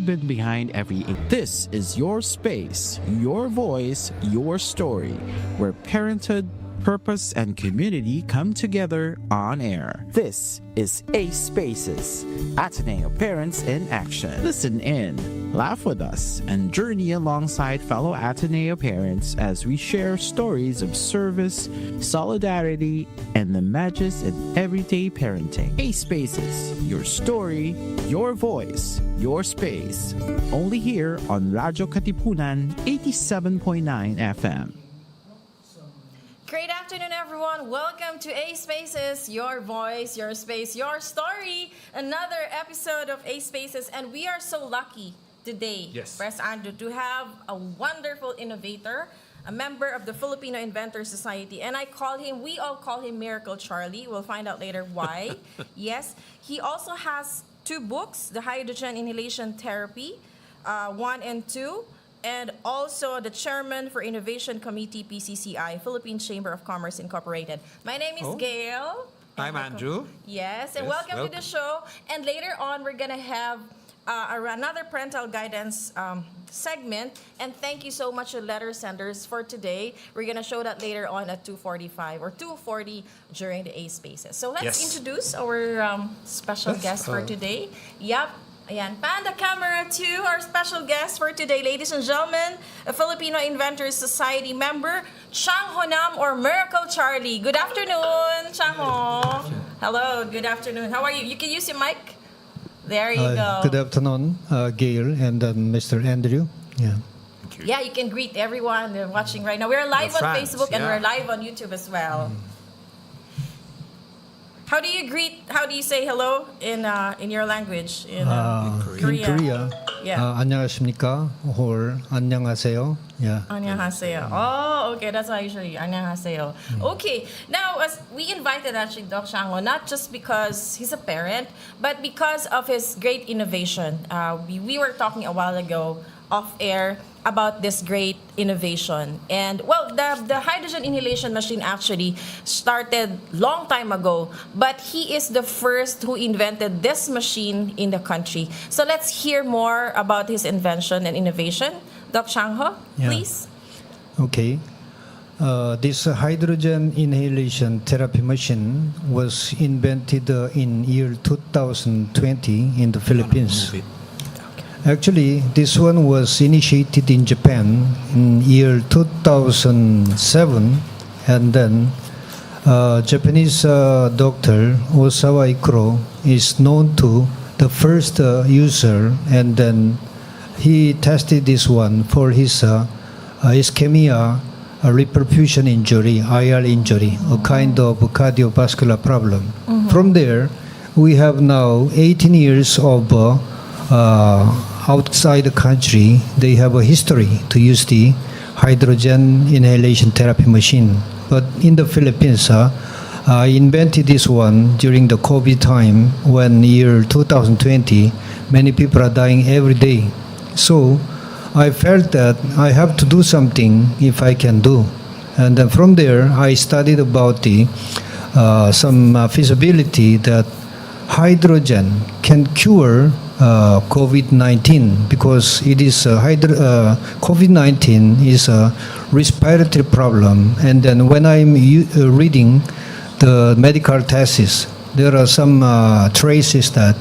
been behind every. This is your space, your voice, your story, where parenthood, purpose, and community come together on air. This is Ace Spaces, Ateneo Parents in Action. Listen in, laugh with us, and journey alongside fellow Ateneo parents as we share stories of service, solidarity, and the magic in everyday parenting. Ace Spaces, your story, your voice, your space. Only here on Radyo Katipunan 87.9 FM. Great afternoon, everyone. Welcome to A Spaces, your voice, your space, your story. Another episode of A Spaces, and we are so lucky today, Press Andrew, to have a wonderful innovator, a member of the Filipino Inventor Society, and we all call him Miracle Charlie. We'll find out later why. Yes, he also has 2 books, the Hydrogen Inhalation Therapy, 1 and 2. And also the chairman for Innovation Committee, PCCI, Philippine Chamber of Commerce Incorporated. My name is Gail. I'm Andrew. Yes, and welcome to the show. And later on, we're going to have another parental guidance segment. And thank you so much to letter senders for today. We're going to show that later on at 2:45 or 2:40 during the A Spaces. So let's introduce our special guest for today. Yep. Ayan, pan the camera to our special guest for today, ladies and gentlemen, a Filipino Inventors Society member, Changho Nam or Miracle Charlie. Good afternoon, Changho. Hello, good afternoon. How are you? You can use your mic. There you go. Good afternoon, Gail and Mr. Andrew. Yeah. Yeah, you can greet everyone watching right now. We're live on Facebook and we're live on YouTube as well. How do you greet? How do you say hello in your language in Korea? In Korea, yeah. 안녕하십니까 or 안녕하세요. Yeah. 안녕하세요. Oh, okay. That's how I usually 안녕하세요. Okay. Now, as we invited actually Doc Changho, not just because he's a parent, but because of his great innovation. We were talking a while ago off air about this great innovation. And well, the hydrogen inhalation machine actually started long time ago, but he is the first who invented this machine in the country. So let's hear more about his invention and innovation. Doc Changho, please. Okay. This hydrogen inhalation therapy machine was invented in year 2020 in the Philippines. Actually, this one was initiated in Japan in year 2007, and then Japanese doctor Osawa Ikuro is known to the first user, and then he tested this one for his ischemia reperfusion injury, IR injury, a kind of cardiovascular problem. From there, we have now 18 years of outside the country, they have a history to use the hydrogen inhalation therapy machine. But in the Philippines, I invented this one during the COVID time when year 2020, many people are dying every day. So I felt that I have to do something if I can do. And then from there, I studied about the some feasibility that hydrogen can cure COVID-19 because it is COVID-19 is a respiratory problem, and then when I'm reading the medical thesis, there are some traces that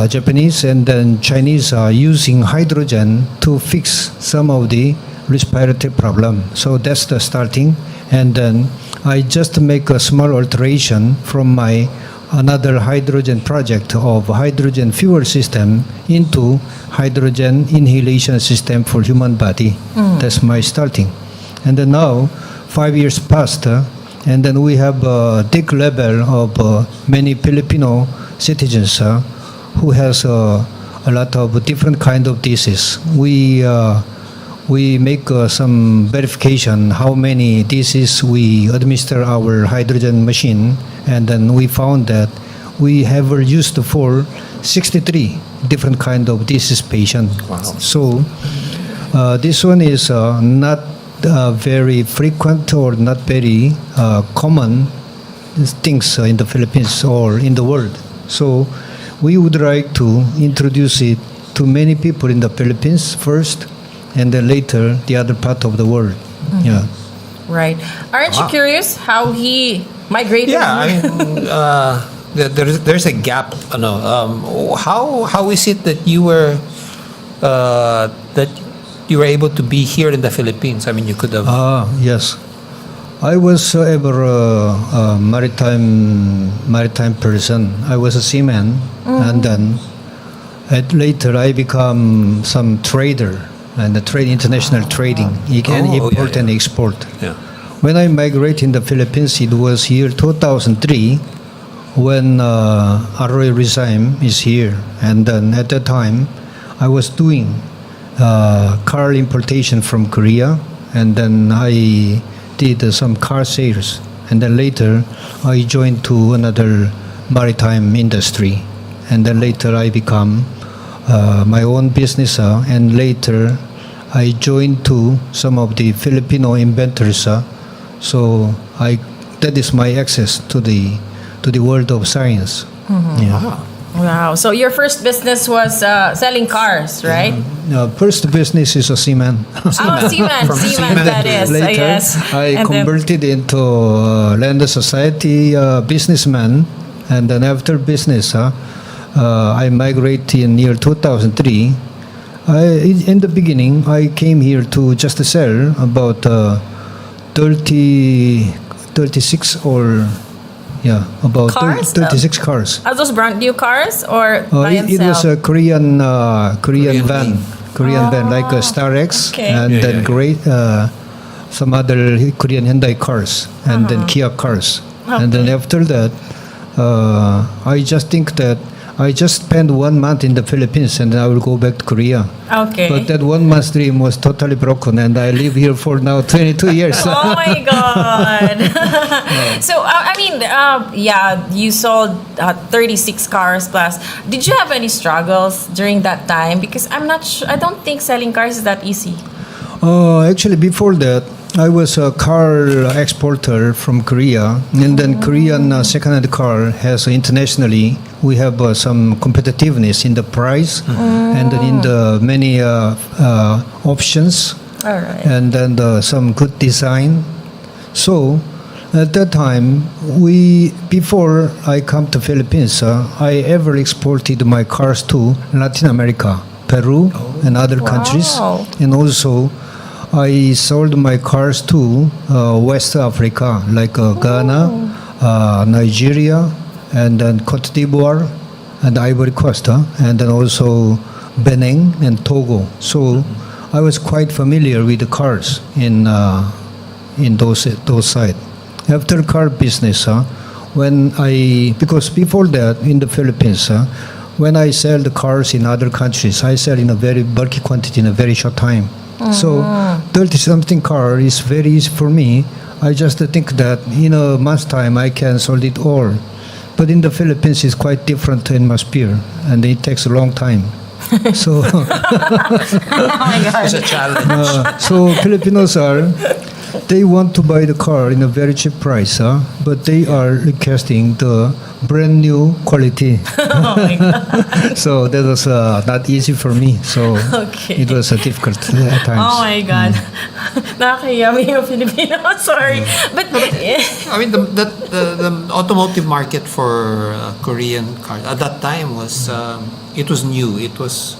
Japanese and then Chinese are using hydrogen to fix some of the respiratory problem. So that's the starting, and then I just make a small alteration from my another hydrogen project of hydrogen fuel system into hydrogen inhalation system for human body. That's my starting. And then now 5 years passed, and then we have a big level of many Filipino citizens who has a lot of different kind of disease. We make some verification how many diseases we administer our hydrogen machine, and then we found that we have used for 63 different kind of disease patient. Wow. So this one is not very frequent or not very common things in the Philippines or in the world. So we would like to introduce it to many people in the Philippines first, and then later the other part of the world. Yeah. Right. Aren't you curious how he migrated? Yeah, I mean, there's a gap. How is it that you were able to be here in the Philippines? I mean, you could have. Yes. I was ever a maritime person. I was a seaman, and then later I become some trader and international trading. You can import and export. Yeah. When I migrated in the Philippines, it was year 2003 when Arroyo regime is here, and then at that time I was doing car importation from Korea, and then I did some car sales, and then later I joined to another maritime industry, and then later I become my own business, and later I joined to some of the Filipino inventors, so that is my access to the world of science. Yeah. Wow. So your first business was selling cars, right? First business is a seaman. Oh, seaman, that is. Later, Yes. I And then- converted into Land Society businessman, and then after business, I migrated in year 2003. In the beginning, I came here to just sell about 36 or about Cars? 36 cars. Are those brand new cars or buy and It sell? was a Korean van, like a Star X, Okay. and Yeah, then yeah. great some other Korean Hyundai cars, and then Kia cars, and then after that, I just think that I just spent 1 month in the Philippines, and then I will go back to Korea. Okay. But that 1 month dream was totally broken, and I live here for now 22 years. Oh my God. So, you sold 36 cars plus. Did you have any struggles during that time? Because I'm not sure, I don't think selling cars is that easy. Actually, before that, I was a car exporter from Korea, and then Korean second-hand car has internationally, we have some competitiveness in the price and then in the many options, All right. and then some good design. So at that time, before I come to Philippines, I ever exported my cars to Latin America, Peru, and other countries, Wow. and also I sold my cars to West Africa, like Ghana, Nigeria, and then Cote d'Ivoire, and Ivory Coast, and then also Benin and Togo. So I was quite familiar with the cars in those sites. After car business, because before that in the Philippines, when I sell the cars in other countries, I sell in a very bulky quantity in a very short time. So 30-something car is very easy for me. I just think that in a month's time I can sell it all. But in the Philippines, it's quite different atmosphere, and it takes a long time. So, Oh my God. It's a challenge. so Filipinos they want to buy the car in a very cheap price, but they are requesting the brand new quality. Oh my God. So that was not easy for me. So Okay. it was difficult at times. Oh my God. Nakakayami yung Filipino. Sorry. But, I mean, the automotive market for Korean cars at that time was it was new. It was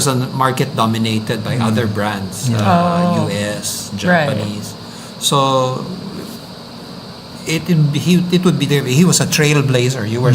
a market dominated by other brands, U.S., Japanese. So it would be there. He was a trailblazer. You were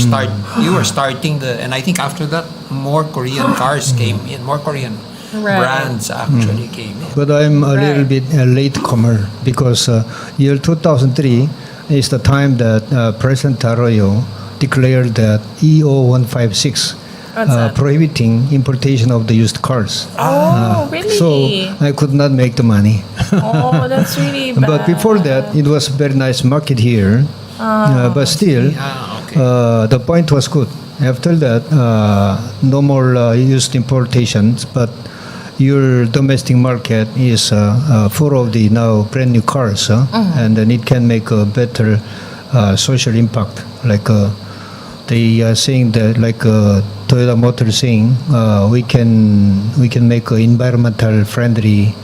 starting and I think after that more Korean cars came in, more Korean brands actually came in. But I'm a little Right. bit a late comer because year 2003 is the time that President Arroyo declared that EO 156 What's that? prohibiting importation of the used cars. oh, really? So I could not make the money. Oh, that's really bad. But before that, it was very nice market here. But still, Okay. the point was good. After that, no more used importations, but your domestic market is full of the now brand new cars, and then it can make a better social impact. Like they are saying that like Toyota Motor saying we can make environmental friendly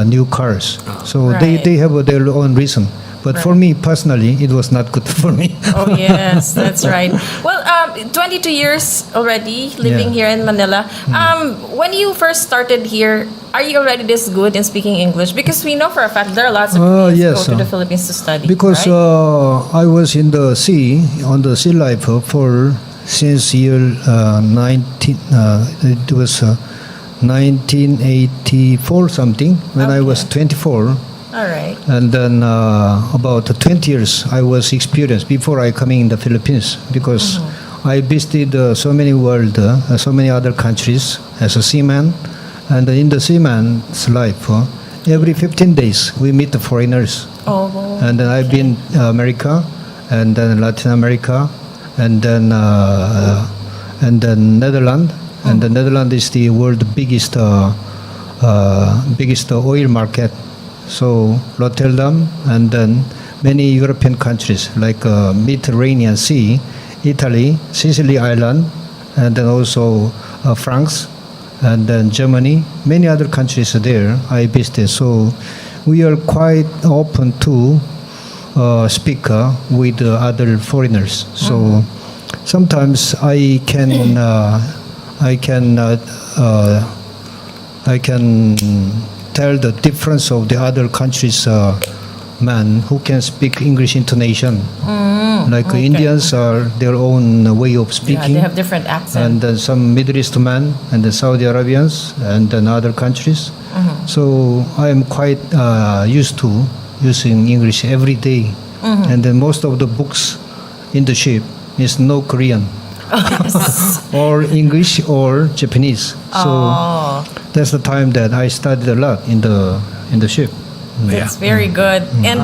new cars. So Right. they have their own reason. But for me personally, it was not good for me. Oh yes, that's right. Well, 22 years already living Yeah. here in Manila. When you first started here, are you already this good in speaking English? Because we know for a fact there are lots of Koreans yes, go to the Philippines to study. Because right? I was in the sea, on the sea life since year 19. It was 1984 something when I was 24. All right. And then about 20 years I was experienced before I coming in the Philippines, because I visited so many so many other countries as a seaman, and in the seaman's life, every 15 days we meet the foreigners. Oh. And then I've been America, and then Latin America, and then Netherlands, and the Netherlands is the world biggest oil market. So Rotterdam, and then many European countries like Mediterranean Sea, Italy, Sicily Island, and then also France, and then Germany, many other countries there I visited. So we are quite open to speak with other foreigners. So sometimes I can tell the difference of the other countries' man who can speak English intonation. Like Indians are their own way of Yeah, speaking. they have different accents. And then some Middle East men, and the Saudi Arabians, and then other countries. So I am quite used to using English every day. And then most of the books in the ship is no Korean, or English or Japanese. So that's the time that I studied a lot in the ship. That's very good. And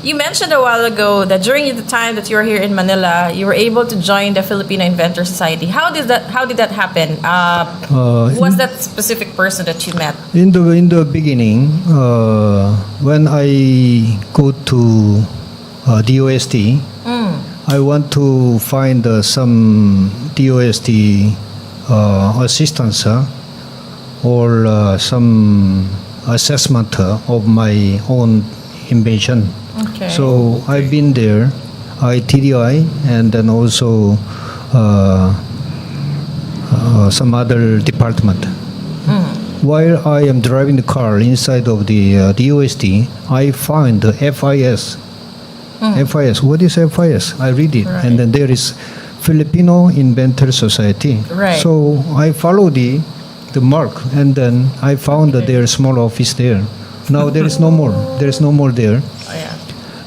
you mentioned a while ago that during the time that you were here in Manila, you were able to join the Filipino Inventor Society. How did that happen? Who was that specific person that you met? In the beginning, when I go to DOST, I want to find some DOST assistance or some assessment of my own invention. Okay. So I've been there, ITDI, and then also some other department. While I am driving the car inside of the DOST, I find the FIS. FIS. What is FIS? I read it, Right. and then there is Filipino Inventor Society. Right. So I follow the mark, and then I found that there's small office there. Now there is no more. There is no more there. Oh, yeah.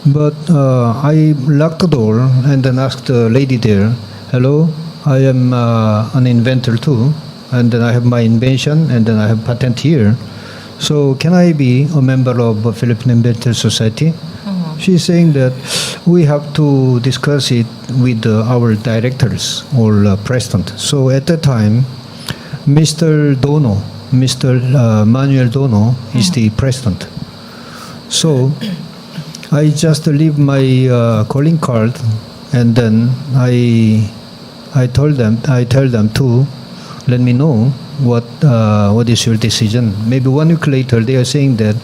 But I locked the door and then asked the lady there, "Hello, I am an inventor too, and then I have my invention, and then I have patent here. So can I be a member of the Philippine Inventor Society?" She's saying that we have to discuss it with our directors or president. So at that time, Mr. Manuel Dono is the president. So I just leave my calling card, and then I tell them to let me know what is your decision. Maybe 1 week later, they are saying that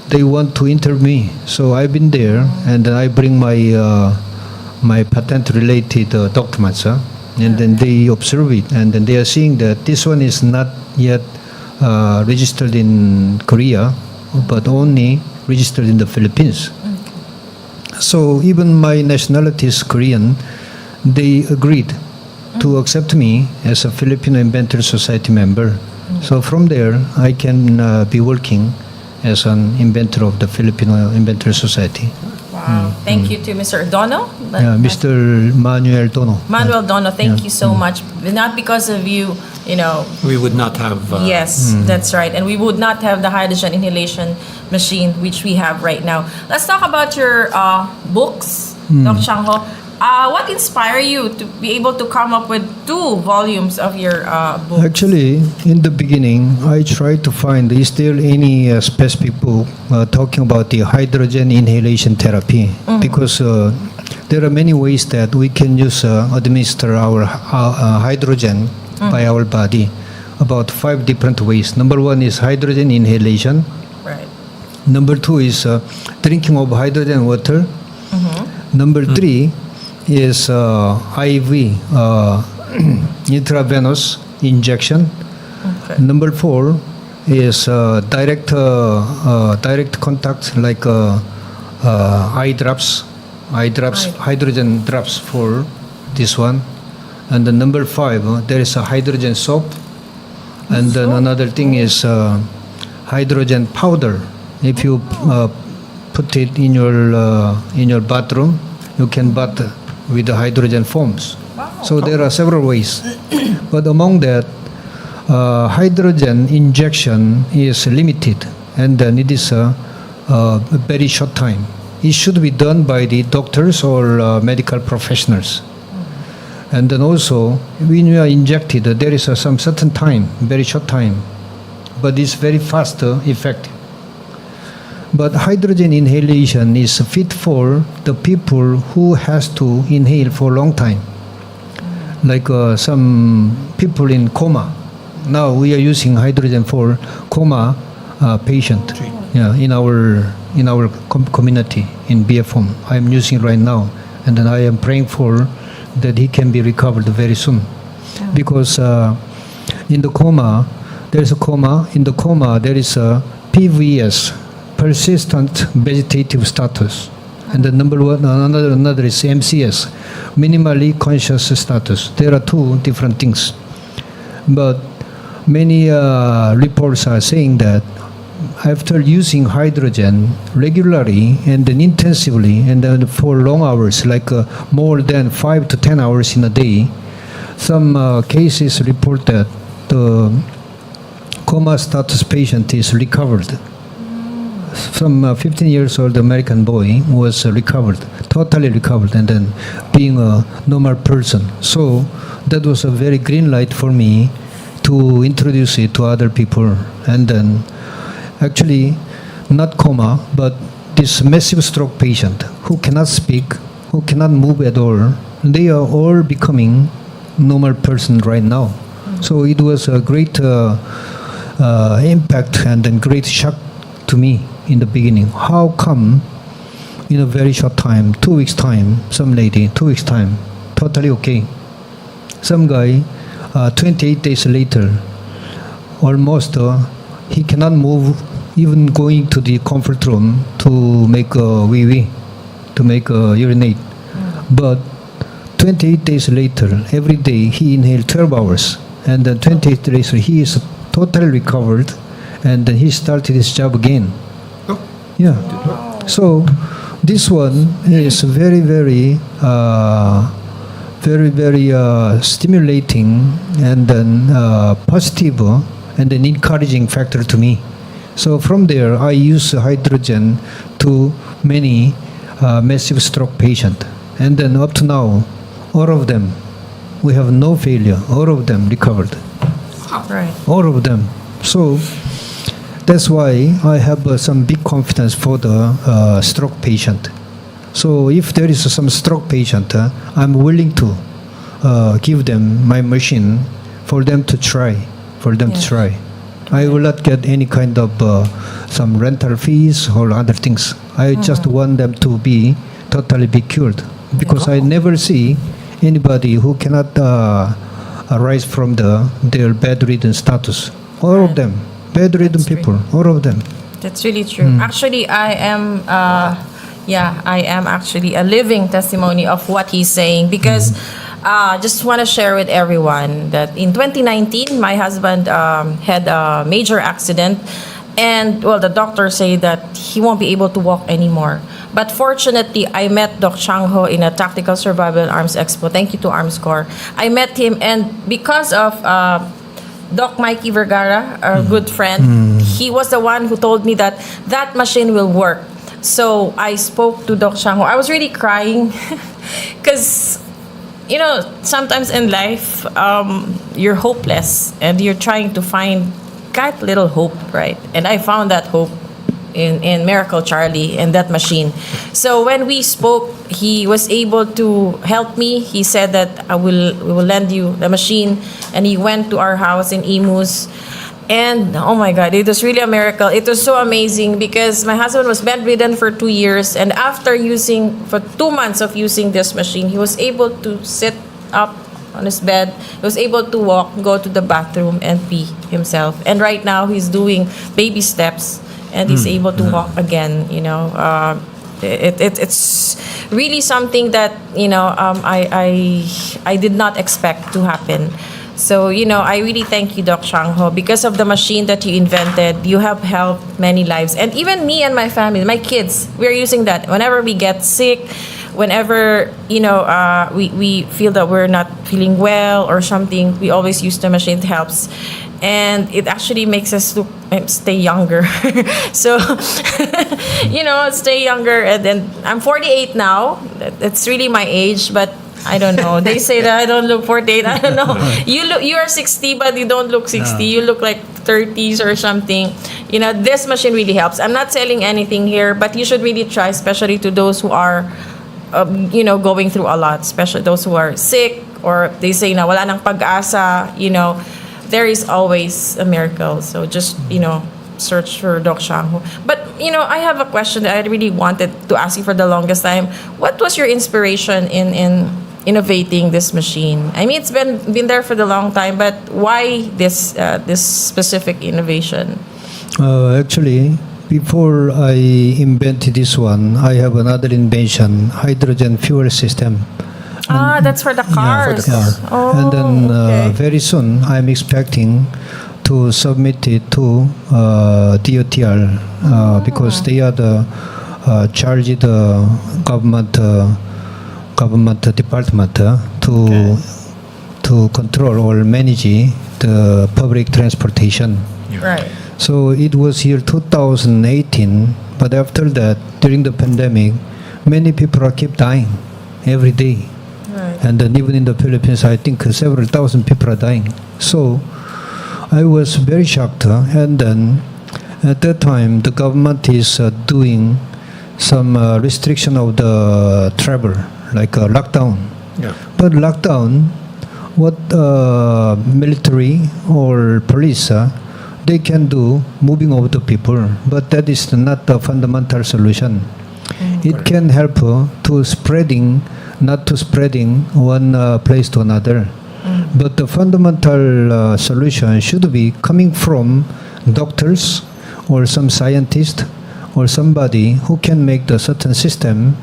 they want to interview me. So I've been there, and then I bring my patent related documents. And then they observe it, and then they are seeing that this one is not yet registered in Korea, but only registered in the Philippines. So even my nationality is Korean, they agreed to accept me as a Filipino Inventor Society member. So from there, I can be working as an inventor of the Filipino Inventor Society. Wow. Thank you to Mr. Dono. Mr. Manuel Dono. Manuel Dono, thank you so much. Not because of you, We would not have. yes, that's right. And we would not have the hydrogen inhalation machine which we have right now. Let's talk about your books, Dr. Changho. What inspired you to be able to come up with 2 volumes of your book? Actually, in the beginning, I tried to find is there any specific book talking about the hydrogen inhalation therapy, because there are many ways that we can use administer our hydrogen by our body. About 5 different ways. Number 1 is hydrogen inhalation. Right. Number 2 is drinking of hydrogen water. Number 3 is IV, intravenous injection. Okay. Number 4 is direct contact, like eye drops, hydrogen drops for this one. And then number 5, there is a hydrogen soap. And then another thing is hydrogen powder. If you put it in your bathroom, you can bath with the hydrogen foams. Wow. So there are several ways. But among that, hydrogen injection is limited, and then it is a very short time. It should be done by the doctors or medical professionals. And then also, when you are injected, there is some certain time, very short time, but it's very fast effect. But hydrogen inhalation is fit for the people who has to inhale for a long time, like some people in coma. Now we are using hydrogen for coma patient. Yeah, in our community in BFM, I am using right now, and then I am praying for that he can be recovered very soon, because in the coma there is a coma. In the coma there is a PVS, persistent vegetative status, and the number one another is MCS, minimally conscious status. There are 2 different things, but many reports are saying that after using hydrogen regularly and then intensively and then for long hours, like more than 5 to 10 hours in a day, some cases report that the coma status patient is recovered. Some 15 years old American boy was recovered, totally recovered, and then being a normal person. So that was a very green light for me to introduce it to other people. And then actually, not coma, but this massive stroke patient who cannot speak, who cannot move at all, they are all becoming normal person right now. So it was a great impact and then great shock to me in the beginning. How come in a very short time, 2 weeks time, some lady, 2 weeks time, totally okay. Some guy, 28 days later, almost he cannot move, even going to the comfort room to make a wee-wee, to make a urinate. But 28 days later, every day he inhaled 12 hours. And then 28 days later, he is totally recovered. And then he started his job again. Oh. Yeah. So this one is very, very, stimulating and then positive and an encouraging factor to me. So from there, I use hydrogen to many massive stroke patients. And then up to now, all of them, we have no failure. All of them recovered. Right. All of them. So that's why I have some big confidence for the stroke patient. So if there is some stroke patient, I'm willing to give them my machine for them to try. I will not get any kind of some rental fees or other things. I just want them to be totally be cured, because I never see anybody who cannot arise from their bedridden status. All of them, bedridden people, all of them. That's really true. Actually, I am actually a living testimony of what he's saying, because just want to share with everyone that in 2019, my husband had a major accident, and well, the doctors say that he won't be able to walk anymore. But fortunately, I met Doc Changho in a Tactical Survival and Arms Expo. Thank you to Arms Corps. I met him, and because of Doc Mikey Vergara, a good friend, he was the one who told me that that machine will work. So I spoke to Doc Changho. I was really crying Because, sometimes in life, you're hopeless and you're trying to find that little hope, right? And I found that hope in Miracle Charlie and that machine. So when we spoke, he was able to help me. He said that we will lend you the machine, and he went to our house in Imus. And oh my God, it was really a miracle. It was so amazing because my husband was bedridden for 2 years, and for 2 months of using this machine, he was able to sit up on his bed. He was able to walk, go to the bathroom, and pee himself. And right now, he's doing baby steps, and he's able to walk again. It's really something that I did not expect to happen. So, I really thank you, Doc Changho. Because of the machine that you invented, you have helped many lives. And even me and my family, my kids, we're using that. Whenever we get sick, whenever, we feel that we're not feeling well or something, we always use the machine. It helps. And it actually makes us stay younger. So, stay younger. And then I'm 48 now. That's really my age, but I don't know. They say that I don't look 48. I don't know. You are 60, but you don't look 60. You look like 30s or something. This machine really helps. I'm not selling anything here, but you should really try, especially to those who are, going through a lot, especially those who are sick, or they say na wala nang pag-asa. There is always a miracle. So just, search for Doc Changho. But, I have a question that I really wanted to ask you for the longest time. What was your inspiration in innovating this machine? I mean, it's been there for the long time, but why this specific innovation? Actually, before I invented this one, I have another invention, hydrogen fuel system. That's for the cars. Yeah, for the car. Oh, and then okay. very soon, I'm expecting to submit it to DOTR because they are the charged government department to control or manage the public transportation. Right. So it was year 2018, but after that, during the pandemic, many people keep dying every day. Right. And then even in the Philippines, I think several thousand people are dying. So I was very shocked. And then at that time, the government is doing some restriction of the travel, like a lockdown. Yeah. But lockdown, what military or police, they can do moving over the people. But that is not the fundamental solution. It can help not to spreading one place to another. But the fundamental solution should be coming from doctors or some scientist or somebody who can make the certain system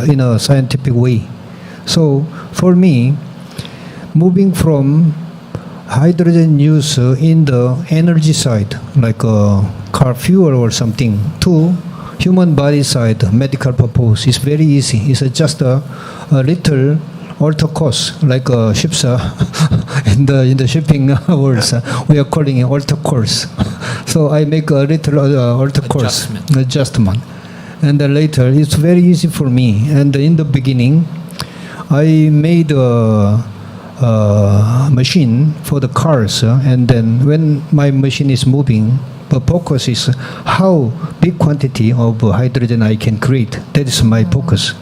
in a scientific way. So for me, moving from hydrogen use in the energy side, like car fuel or something, to human body side, medical purpose, is very easy. It's just a little alter course, like ships in the shipping words. We are calling it alter course. So I make a little alter course adjustment, and then later it's very easy for me. And in the beginning, I made a machine for the cars, and then when my machine is moving, the focus is how big quantity of hydrogen I can create. That is my focus.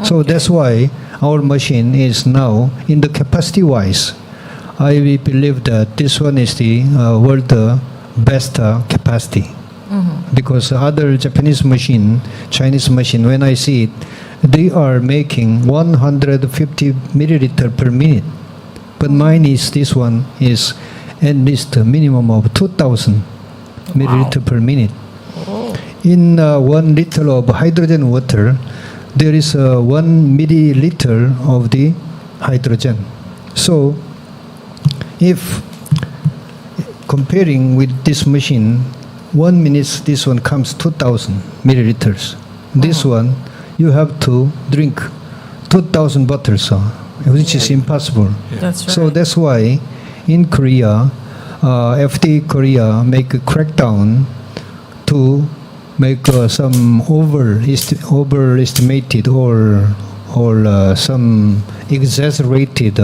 So that's why our machine is now, in the capacity wise, I believe that this one is the world best capacity. Because other Japanese machine, Chinese machine, when I see it, they are making 150 milliliter per minute. But mine is, this one is at least a minimum of 2,000 milliliter per minute. In 1 liter of hydrogen water, there is 1 milliliter of the hydrogen. So, if comparing with this machine, 1 minute, this one comes 2,000 milliliters. This one, you have to drink 2,000 bottles, which is impossible. That's right. So that's why in Korea, FDA Korea make a crackdown to make some overestimated or or some exaggerated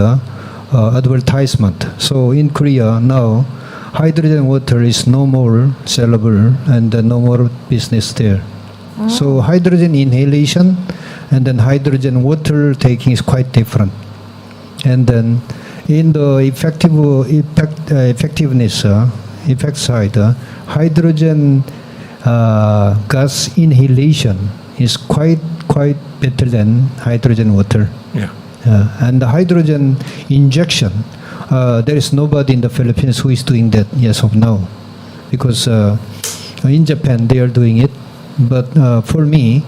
advertisement. So in Korea now, hydrogen water is no more sellable and no more business there. So hydrogen inhalation and then hydrogen water taking is quite different. And then in the effectiveness effect side, hydrogen gas inhalation is quite better than hydrogen water. Yeah. And the hydrogen injection, there is nobody in the Philippines who is doing that as of now, because in Japan they are doing it. But for me,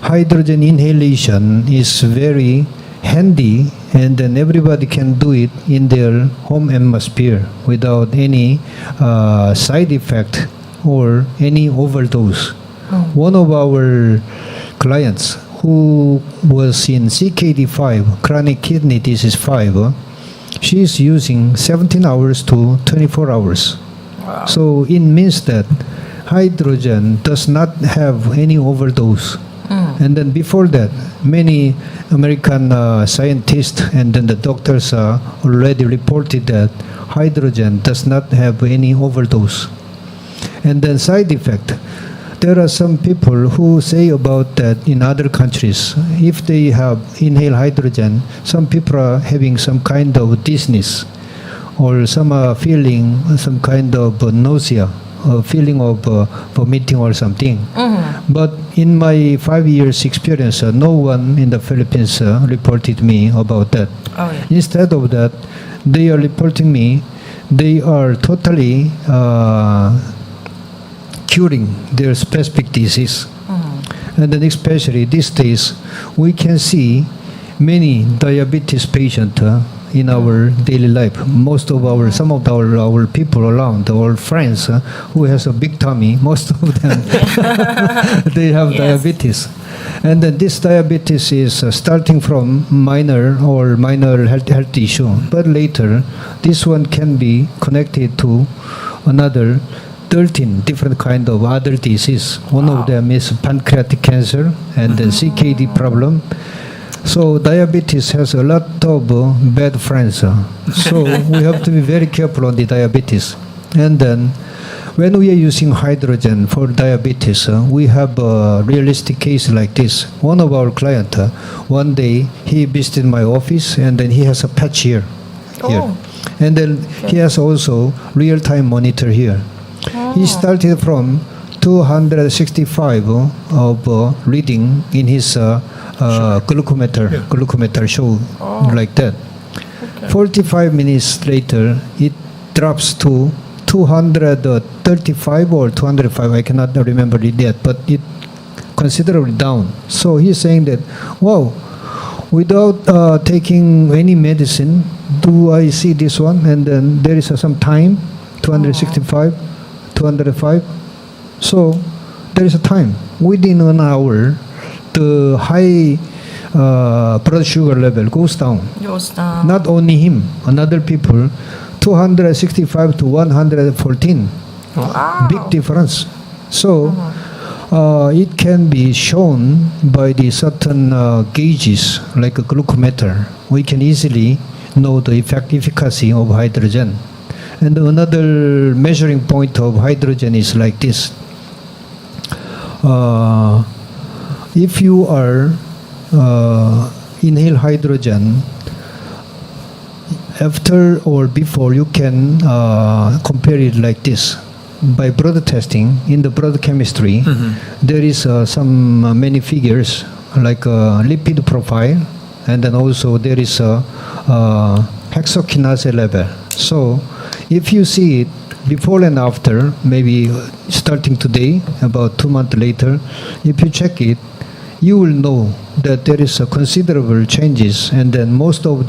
hydrogen inhalation is very handy, and then everybody can do it in their home atmosphere without any side effect or any overdose. One of our clients who was in CKD5, chronic kidney disease 5, she is using 17 hours to 24 hours. Wow. So it means that hydrogen does not have any overdose. And then before that, many American scientists and then the doctors already reported that hydrogen does not have any overdose. And then side effect, there are some people who say about that in other countries. If they have inhaled hydrogen, some people are having some kind of dizziness, or some are feeling some kind of nausea, or feeling of vomiting or something. But in my 5 years experience, no one in the Philippines reported me about that. Oh, yeah. Instead of that, they are reporting me they are totally curing their specific disease. And then especially these days, we can see many diabetes patients in our daily life. Some of our people around, our friends who has a big tummy, most of them, they have diabetes. And then this diabetes is starting from minor health issue, but later this one can be connected to another 13 different kind of other disease. One of them is pancreatic cancer and then CKD problem. So diabetes has a lot of bad friends. So we have to be very careful on the diabetes. And then when we are using hydrogen for diabetes, we have a realistic case like this. One of our client, one day he visited my office and then he has a patch here. And then he has also real-time monitor here. He started from 265 of reading in his glucometer show like that. 45 minutes later, it drops to 235 or 205. I cannot remember it yet, but it considerably down. So he's saying that, wow, without taking any medicine, do I see this one? And then there is some time, 265, 205. So there is a time. Within 1 hour, the high blood sugar level goes down. Not only him, another people, 265 to 114. Wow. Big difference. So it can be shown by the certain gauges like a glucometer. We can easily know the efficacy of hydrogen. And another measuring point of hydrogen is like this. If you are inhale hydrogen, after or before, you can compare it like this. By blood testing, in the blood chemistry, there is many figures like a lipid profile, and then also there is a hexokinase level. So if you see it before and after, maybe starting today, about 2 months later, if you check it, you will know that there is a considerable changes, and then most of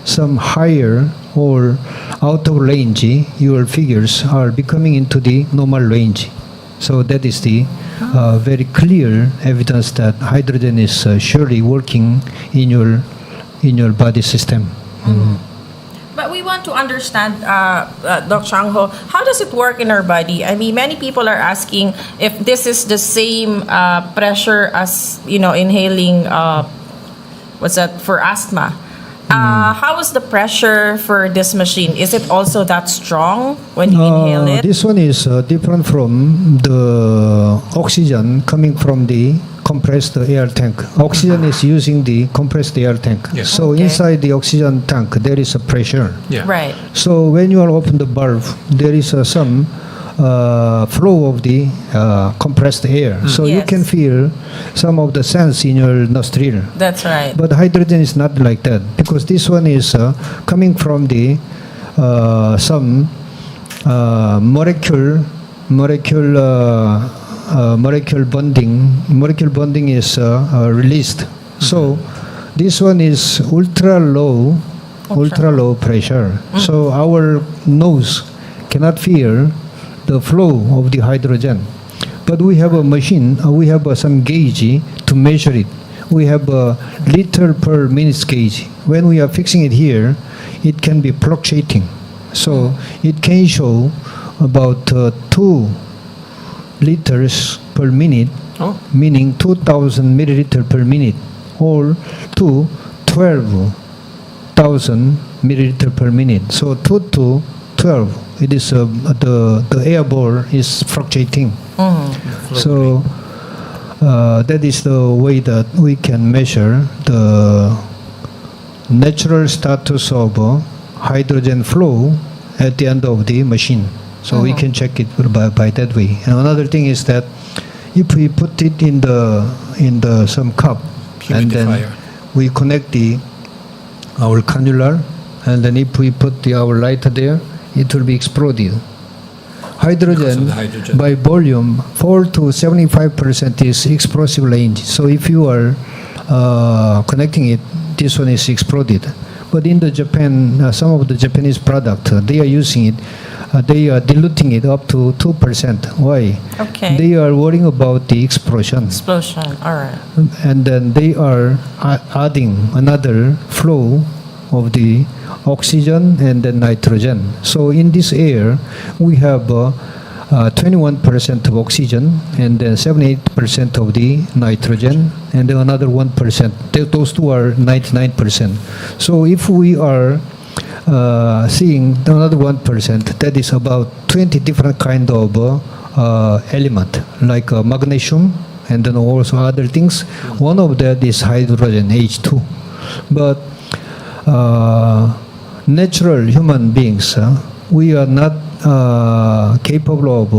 some higher or out of range, your figures are becoming into the normal range. So that is the very clear evidence that hydrogen is surely working in your body system. But we want to understand, Dr. Changho, how does it work in our body? I mean, many people are asking if this is the same pressure as, inhaling, what's that, for asthma. How is the pressure for this machine? Is it also that strong when you inhale it? This one is different from the oxygen coming from the compressed air tank. Oxygen is using the compressed air tank. Yes. So Okay. inside the oxygen tank, there is a pressure. Yeah. Right. So when you are open the valve, there is some flow of the compressed air. So you Yes. can feel some of the sense in your nostril. That's right. But hydrogen is not like that, because this one is coming from the some molecule bonding. Molecule bonding is released. So this one is ultra low pressure. So our nose cannot feel the flow of the hydrogen. But we have a machine, we have some gauge to measure it. We have a liter per minute gauge. When we are fixing it here, it can be fluctuating. So it can show about 2 liters per minute, Oh. meaning 2,000 milliliter per minute, or to 12,000 milliliter per minute. So 2 to 12, it is the air bore is fluctuating. So that is the way that we can measure the natural status of hydrogen flow at the end of the machine. So we can check it by that way. And another thing is that if we put it in the some cup, and then Humidifier. we connect our cannula, and then if we put our lighter there, it will be exploded. Because of Hydrogen, the hydrogen. by volume, 4 to 75% is explosive range. So if you are connecting it, this one is exploded. But in the Japan, some of the Japanese product, they are using it. They are diluting it up to 2%. Why? Okay. They are worrying about the explosion. Explosion. All right. And then they are adding another flow of the oxygen and then nitrogen. So in this air, we have 21% of oxygen and then 78% of the nitrogen and then another 1%. Those two are 99%. So if we are seeing another 1%, that is about 20 different kind of element, like magnesium and then also other things. One of that is hydrogen, H2. But natural human beings, we are not capable of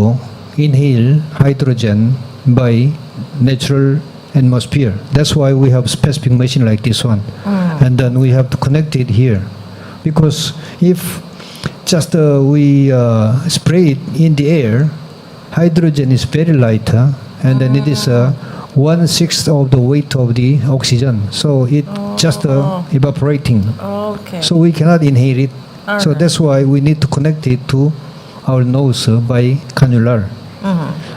inhale hydrogen by natural atmosphere. That's why we have specific machine like this one. And then we have to connect it here. Because if just we spray it in the air, hydrogen is very light, and then it is 1/6 of the weight of the oxygen. So it just evaporating. Okay. So we cannot inhale it. So Alright. that's why we need to connect it to our nose by cannular.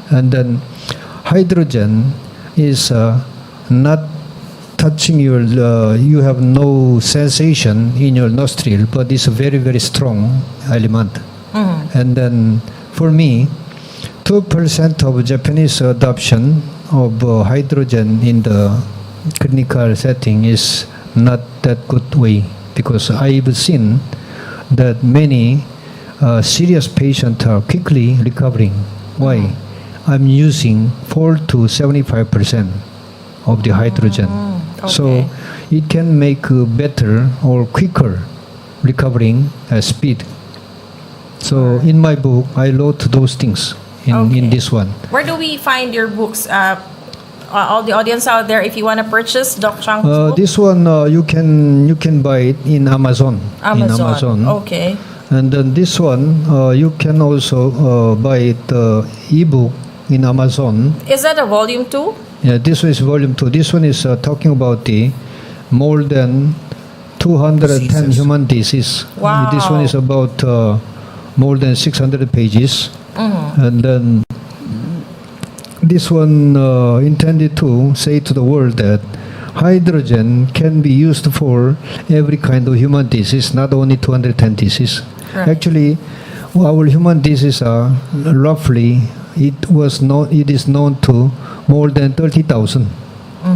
And then hydrogen is not touching your, you have no sensation in your nostril, but it's a very, very strong element. And then for me, 2% of Japanese adoption of hydrogen in the clinical setting is not that good way, because I've seen that many serious patients are quickly recovering. Why? I'm using 4 to 75% of the hydrogen. So Okay. it can make better or quicker recovering speed. So in my book, I wrote those things in Okay. this one. Where do we find your books? All the audience out there, if you want to purchase Doc Changho's book? This one you can buy it in Amazon. In Amazon. Okay. And then this one you can also buy it ebook in Amazon. Is that a volume 2? Yeah, this one is volume 2. This one is talking about the more than 210 Diseases. human diseases. Wow. This one is about more than 600 pages. And then this one intended to say to the world that hydrogen can be used for every kind of human disease, not only 210 diseases. Right. Actually, our human diseases are roughly, it is known to more than 30,000.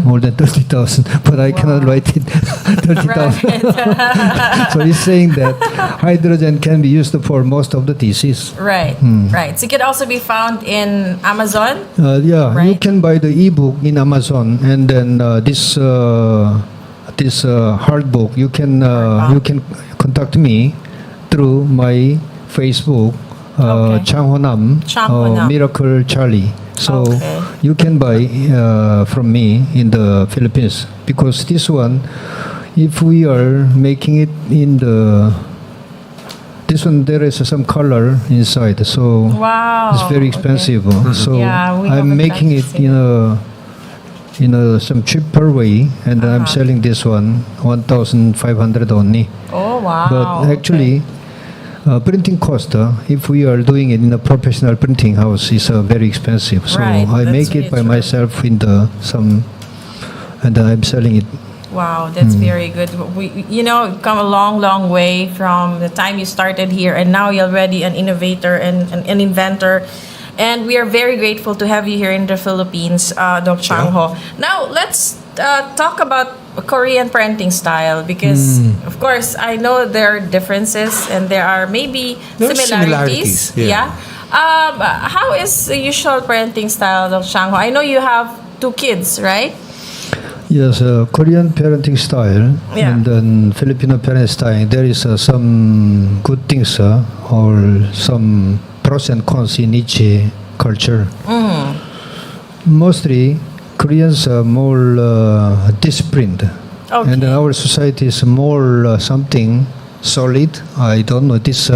more than 30,000, but I cannot write it 30,000. Right. So he's saying that hydrogen can be used for most of the disease. Right. Right. So it can also be found in Amazon. Yeah, you Right. can buy the ebook in Amazon, and then this hard book you can contact me through my Facebook, Okay. Changho Nam, Changho Nam. Miracle Charlie. So Okay. you can buy from me in the Philippines, because this one, if we are making it in this one, there is some color inside, so Wow. it's very Okay. expensive. So Yeah, we I'm haven't making it tried to see in a some cheaper way, and I'm selling this one 1,500 only. Oh, wow. But actually, printing cost, if we are doing it in a professional printing house, is very expensive. So Right, I that's make it by really true. myself in and then I'm selling it. Wow, that's very good. You've come a long, long way from the time you started here, and now you're already an innovator and an inventor. And we are very grateful to have you here in the Philippines, Doc Changho. Now, let's talk about Korean printing style, because, of course, I know there are differences and there are maybe There are similarities. similarities, yeah. How is the usual printing style, Doc Changho? I know you have 2 kids, right? Yes, Korean parenting style Yeah. and then Filipino parenting style, there is some good things or some pros and cons in each culture. Mostly, Koreans are more disciplined, Okay. and then our society is more something solid. I don't know this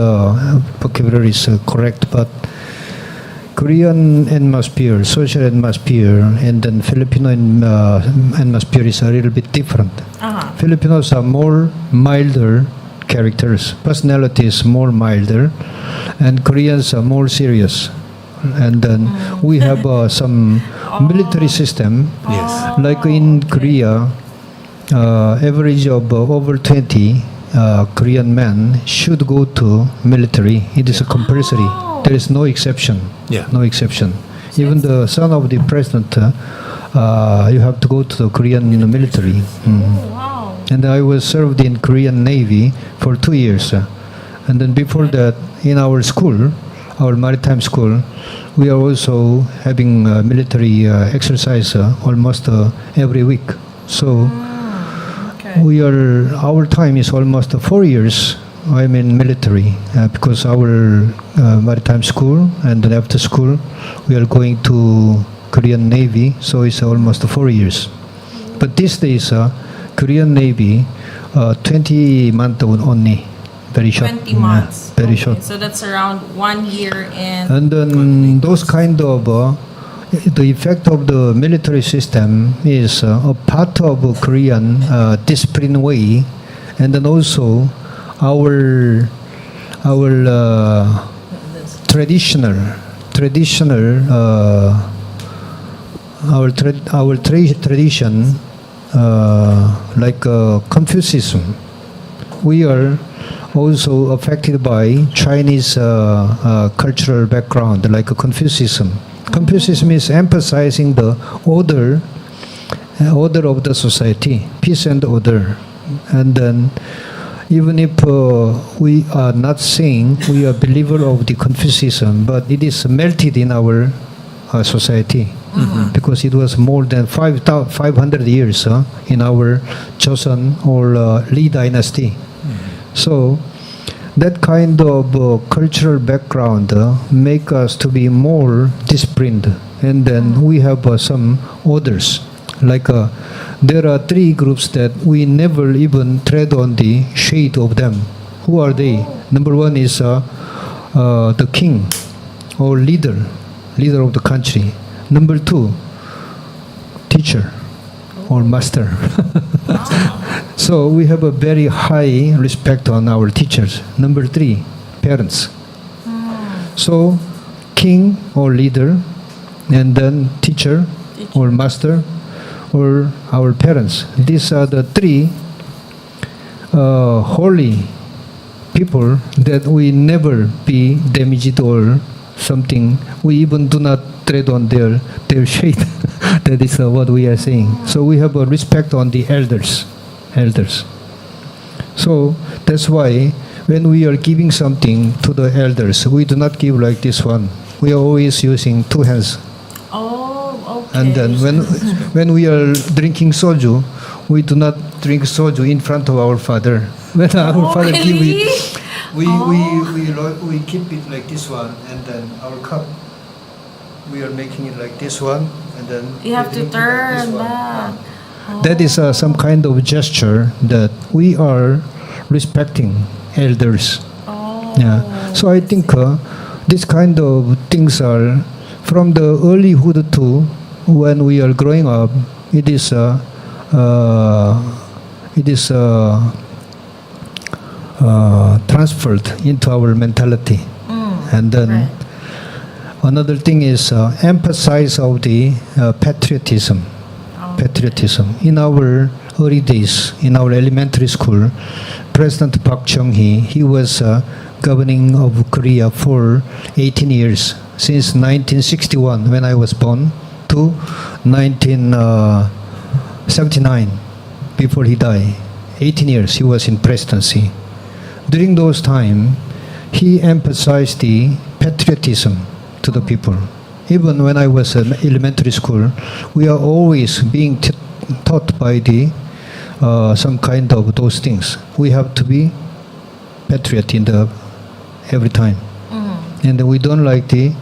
vocabulary is correct, but Korean atmosphere, social atmosphere, and then Filipino atmosphere is a little bit different. Filipinos are more milder characters, personalities more milder, and Koreans are more serious. And then we have some military system. Yes. Like in Korea, average of over 20 Korean men should go to military. It is a compulsory. There is no exception. Yeah. No exception. Even the son of the president, you have to go to the Korean military. Wow. And I was served in Korean Navy for 2 years. And then before that, in our school, our maritime school, we are also having military exercise almost every week. So Okay. our time is almost 4 years. I'm in military because our maritime school, and then after school, we are going to Korean Navy. So it's almost 4 years. But these days, Korean Navy, 20 months only, very short. 20 months. Very Okay, short. So that's around 1 year and And then those kind of the effect of the military system is a part of Korean discipline way, and then also our traditional tradition like Confucianism. We are also affected by Chinese cultural background, like Confucianism. Confucianism is emphasizing the order of the society, peace and order. And then, even if we are not saying we are believer of the Confucianism, but it is melted in our society, because it was more than 500 years in our Joseon or Lee dynasty. So that kind of cultural background make us to be more disciplined, and then we have some orders. Like there are 3 groups that we never even tread on the shade of them. Who are they? Number 1 is the king or leader of the country. Number 2, teacher or master. So we have a very high respect on our teachers. Number 3, parents. So king or leader, and then teacher or master, or our parents. These are the 3 holy people that we never be damaged or something. We even do not tread on their shade. That is what we are saying. So we have a respect on the elders. So that's why when we are giving something to the elders, we do not give like this one. We are always using two hands. Oh, okay. And then when we are drinking soju, we do not drink soju in front of our father. When our father give really? it, we keep it like this one, and then our cup, we are making it like this one, and then You have to we drink it like this turn one. that. That is some kind of gesture that we are respecting elders. Oh. Yeah. So I think this kind of things are from the earlyhood to when we are growing up. It is transferred into our mentality, and then Right. another thing is emphasis of the patriotism. Patriotism. In our early days, in our elementary school, President Park Chung-hee, he was governing of Korea for 18 years, since 1961 when I was born to 1979 before he died. 18 years he was in presidency. During those time, he emphasized the patriotism to the people. Even when I was in elementary school, we are always being taught by the some kind of those things. We have to be patriot in the every time, and we don't like the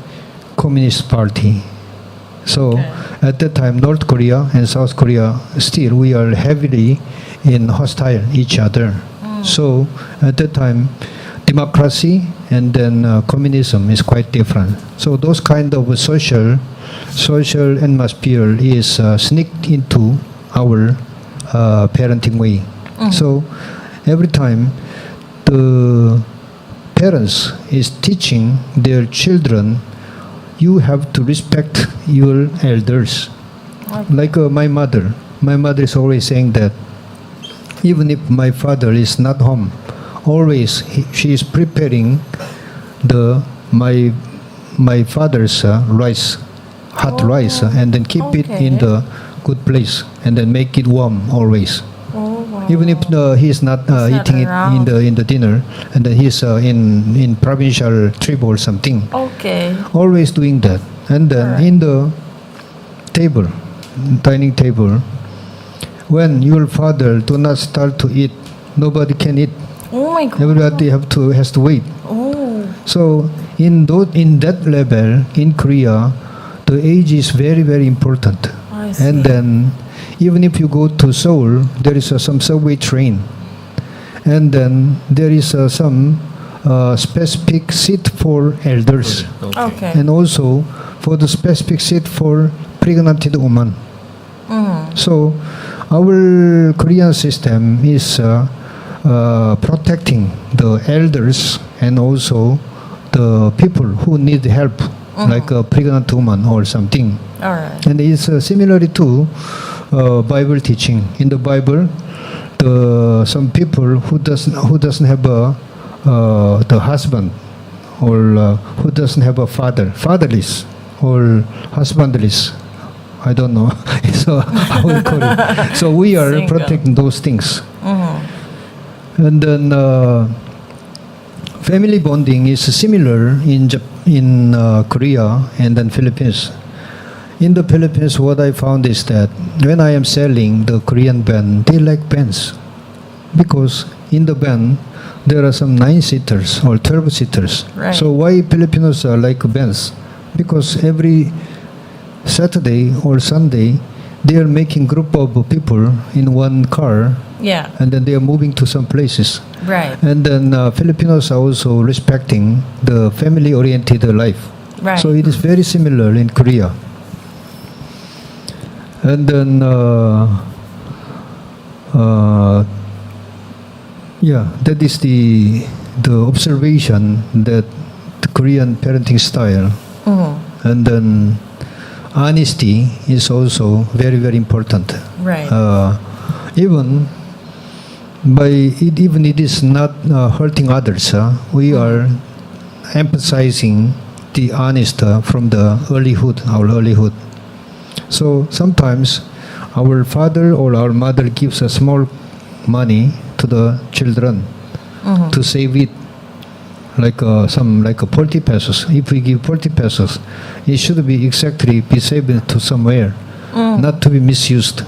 Communist Party. So at that time, North Korea and South Korea still we are heavily in hostile each other. So at that time, democracy and then communism is quite different. So those kind of social atmosphere is sneaked into our parenting way. So every time the parents is teaching their children, you have to respect your elders. Like my mother is always saying that even if my father is not home, always she is preparing my father's rice, hot rice, and then keep it in the good place, and then make it warm always. Even if he is not eating around. it in the dinner, and then he's in provincial trip or something. Okay. Always doing that, and then in the table, dining table, when your father do not start to eat, nobody can eat. Oh my God. Everybody has to wait. Oh. So in that level in Korea, the age is very, very important. I see. And then even if you go to Seoul, there is some subway train, and then there is some specific seat for elders, Okay. and also for the specific seat for pregnant woman. So our Korean system is protecting the elders and also the people who need help, like a pregnant woman or something. All right. And it's similarly to Bible teaching. In the Bible, some people who doesn't have the husband, or who doesn't have a fatherless or husbandless. I don't know. So how we call it. So we are Single. protecting those things. And then family bonding is similar in Korea and then Philippines. In the Philippines, what I found is that when I am selling the Korean band, they like bands, because in the band there are some 9-seaters or 12-seaters. Right. So why Filipinos like bands? Because every Saturday or Sunday, they are making group of people in one car, Yeah. and then they are moving to some places. Right. And then Filipinos are also respecting the family-oriented life. Right. So it is very similar in Korea. And then, that is the observation that the Korean parenting style. And then honesty is also very, very important. Right. Even it is not hurting others. We are emphasizing the honest from the earlyhood, our earlyhood. So sometimes our father or our mother gives a small money to the children to save it, like like 40 pesos. If we give 40 pesos, it should be exactly be saved to somewhere, not to be misused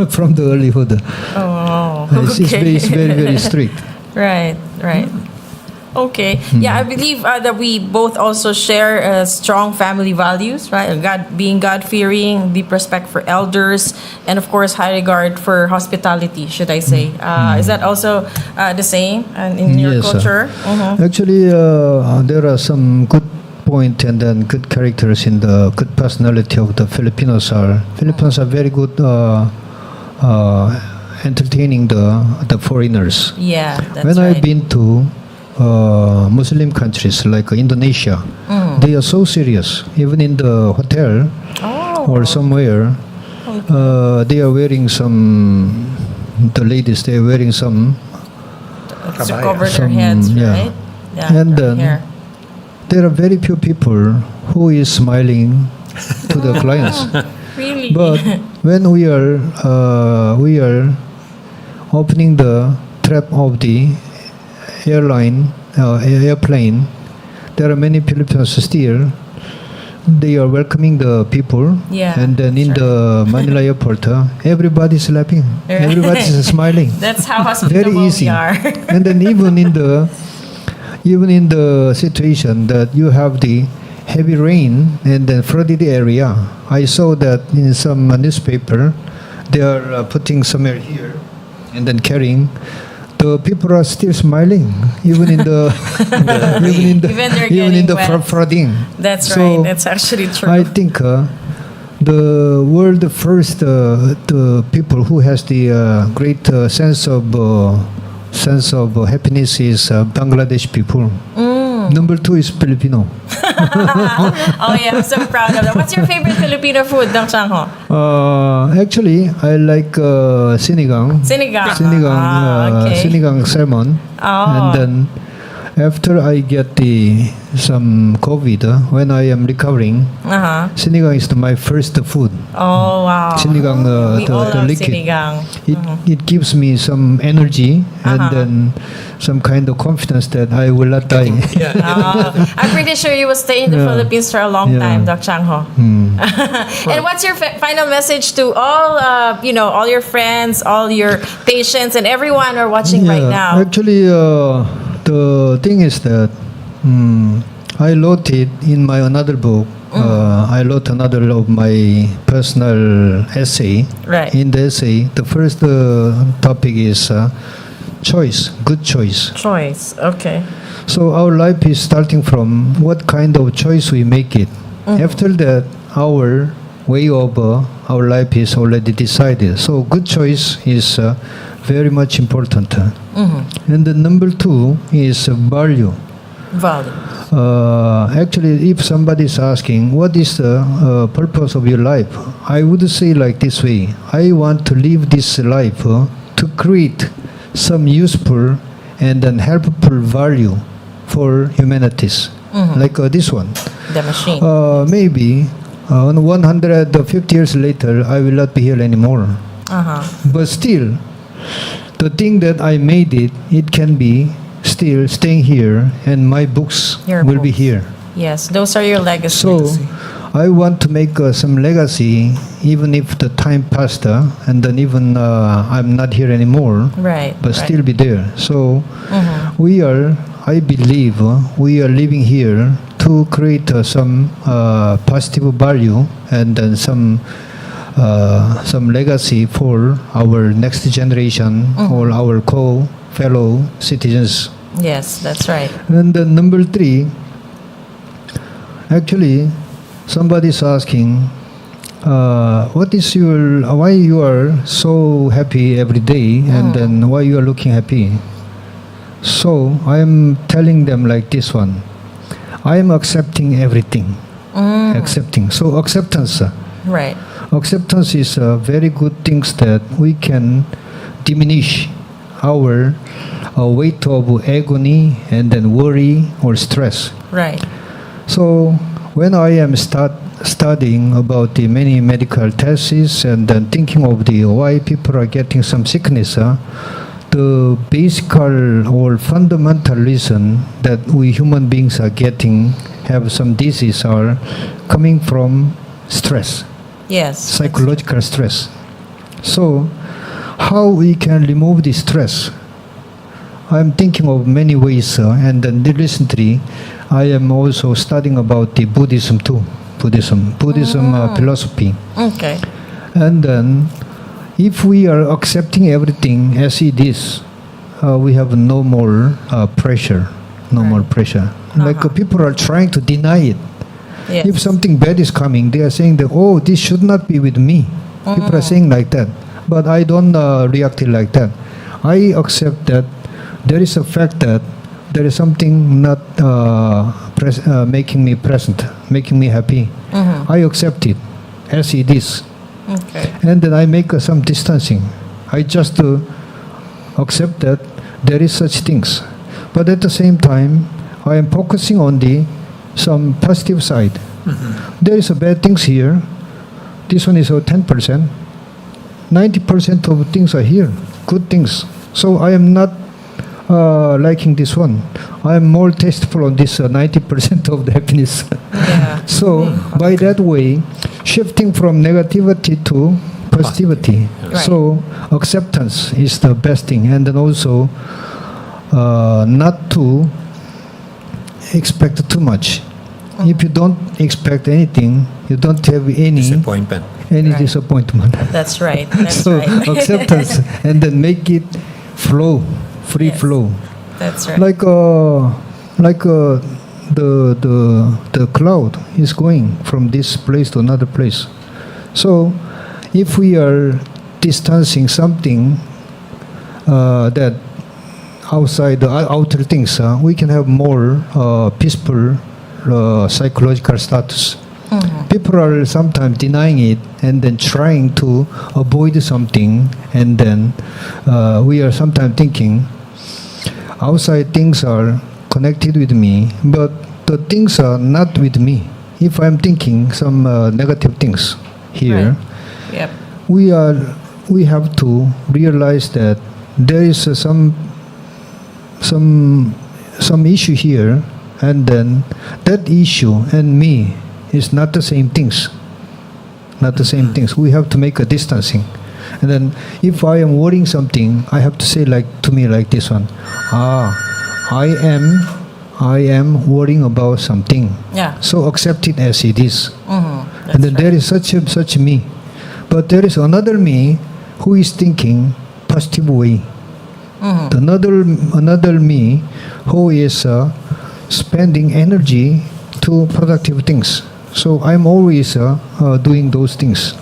from the earlyhood. Oh, It's very, very strict. Right. Okay. Yeah, I believe that we both also share strong family values, right? Being God-fearing, deep respect for elders, and of course, high regard for hospitality, should I say. Is that also the same in your Yes, culture? Actually, there are some good point and then good characters in the good personality of the Filipinos. Filipinos are very good entertaining the foreigners. Yeah, that's When right. I've been to Muslim countries like Indonesia, they are so serious. Even in the hotel or somewhere, they are wearing some. The ladies, they are wearing some. To cover their heads, right? Yeah, And their then hair. there are very few people who is smiling to the clients. Really? But when we are opening the trap of the airplane, there are many Filipinos still. They are welcoming the people, Yeah, and then in that's the Manila airport, everybody's laughing, everybody's smiling. That's how Very hospitable easy. we are. And then even in the situation that you have the heavy rain and then flooded area, I saw that in some newspaper, they are putting somewhere here and then carrying. The people are still smiling, even in the Even they're even in getting the wet. flooding. That's So, right. That's actually true. I think the world first the people who has the great sense of happiness is Bangladesh people. Number 2 is Filipino. Oh yeah, I'm so proud of that. What's your favorite Filipino food, Dong Changho? Actually, I like sinigang. Sinigang. Okay. Sinigang salmon. And then after I get some COVID, when I am recovering, sinigang is my first food. Oh wow. Sinigang, We all the love liquid. sinigang. It gives me some energy and then some kind of confidence that I will not die. I'm pretty sure you will stay in the Philippines for a long Yeah. time, Doc Changho. And what's your final message to all, all your friends, all your patients, and everyone who are watching right now? Actually, the thing is that I wrote it in my another book. I wrote another of my personal essay. Right. In the essay, the first topic is choice, good choice. Choice. Okay. So our life is starting from what kind of choice we make it. After that, our way of our life is already decided. So good choice is very much important. And the number 2 is value. Value. Actually, if somebody is asking, what is the purpose of your life? I would say like this way. I want to live this life to create some useful and then helpful value for humanities. Like this one. The machine. Maybe 150 years later, I will not be here anymore. But still, the thing that I made it can be still staying here, and my books Your will be books. here. Yes, those are your legacies. So, I want to make some legacy, even if the time passed, and then even I'm not here anymore. Right. But right. still be there. So, I believe, we are living here to create some positive value and then some legacy for our next generation or our fellow citizens. Yes, that's right. And then number 3, actually, somebody is asking, why you are so happy every day, and then why you are looking happy? So I am telling them like this one. I am accepting everything. Accepting. So acceptance. Right. Acceptance is a very good things that we can diminish our weight of agony and then worry or stress. Right. So when I am studying about the many medical tests and then thinking of the why people are getting some sickness, the basic or fundamental reason that we human beings are getting have some disease are coming from stress, Yes. psychological stress. So, how we can remove the stress? I'm thinking of many ways, and then recently, I am also studying about the Buddhism too. Buddhism philosophy. Okay. And then, if we are accepting everything as it is, we have no more pressure. No more pressure. Like people are trying to deny it. Yes. If something bad is coming, they are saying that, oh, this should not be with me. People are saying like that. But I don't react it like that. I accept that there is a fact that there is something not making me present, making me happy. I accept it as it is. Okay. And then I make some distancing. I just accept that there is such things. But at the same time, I am focusing on some positive side. There is a bad things here. This one is 10%. 90% of things are here, good things. So I am not liking this one. I am more tasteful on this 90% of the happiness. Yeah. So by that way, shifting from negativity to positivity. Right. So acceptance is the best thing, and then also not to expect too much. If you don't expect anything, you don't have any Disappointment. Right. disappointment. That's right. That's So right. acceptance, and then make it flow, free Yes. flow. That's right. Like the cloud is going from this place to another place. So if we are distancing something that outside the outer things, we can have more peaceful psychological status. People are sometimes denying it and then trying to avoid something, and then we are sometimes thinking outside things are connected with me, but the things are not with me. If I'm thinking some negative things here, Right. Yep. we have to realize that there is some issue here, and then that issue and me is not the same things. Not the same things. We have to make a distancing. And then if I am worrying something, I have to say to me like this one. I am worrying about something. Yeah. So accept it as it is. That's And then right. there is such me. But there is another me who is thinking positive way. Another me who is spending energy to productive things. So I'm always doing those things.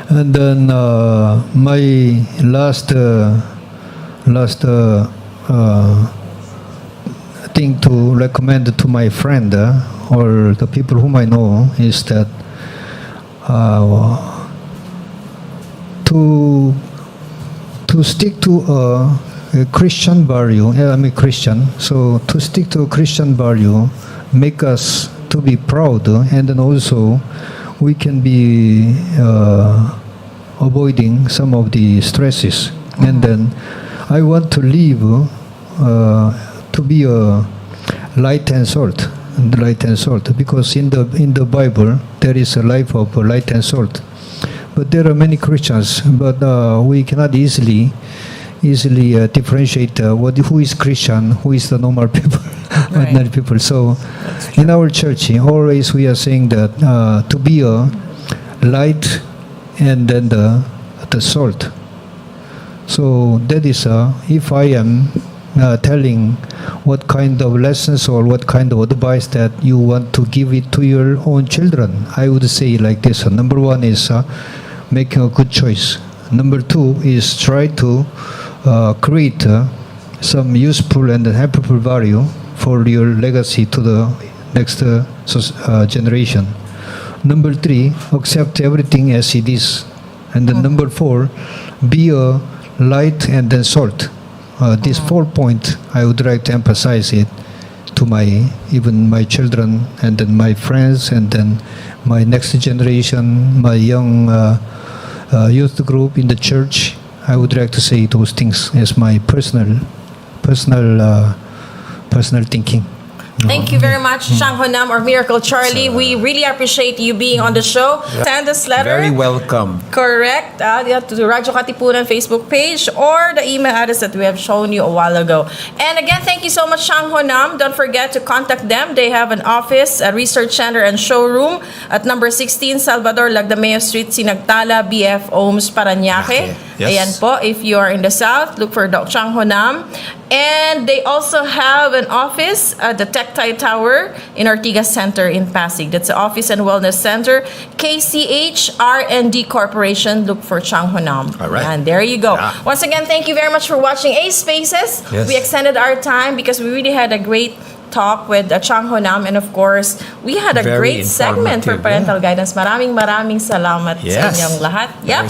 And then my last thing to recommend to my friend or the people whom I know is that to stick to a Christian value. I'm a Christian, so to stick to a Christian value make us to be proud, and then also we can be avoiding some of the stresses. And then I want to live to be a light and salt, because in the Bible there is a life of light and salt. But there are many Christians, but we cannot easily differentiate who is Christian, who is the normal people, ordinary people. So in our church, always we are saying that to be a light and then the salt. So that is if I am telling what kind of lessons or what kind of advice that you want to give it to your own children, I would say like this. Number one is making a good choice. Number two is try to create some useful and helpful value for your legacy to the next generation. Number three, accept everything as it is. And then number four, be a light and then salt. These 4 points, I would like to emphasize it to to my even my children, and then my friends, and then my next generation, my young youth group in the church. I would like to say those things as my personal thinking. Thank you very much, Changho Nam or Miracle Charlie. We really appreciate you being on the show. Send us letter. Very welcome. Correct. To the Radyo Katipunan Facebook page or the email address that we have shown you a while ago. And again, thank you so much, Changho Nam. Don't forget to contact them. They have an office, a research center, and showroom at number 16 Salvador Lagdameo Street, Sinagtala, BF Ohms, Parañaque. Yes. Ayan po. If you are in the south, look for Doc Changho Nam. And they also have an office at the Tectile Tower in Ortigas Center in Pasig. That's the Office and Wellness Center. KCH R&D Corporation. Look for Changho Nam. All right. And there you go. Yeah. Once again, thank you very much for watching A Spaces. Yes. We extended our time because we really had a great talk with Changho Nam, and of course, we had a Very great segment for informative, parental guidance. Maraming salamat sa Yes. inyong lahat. Yep. Very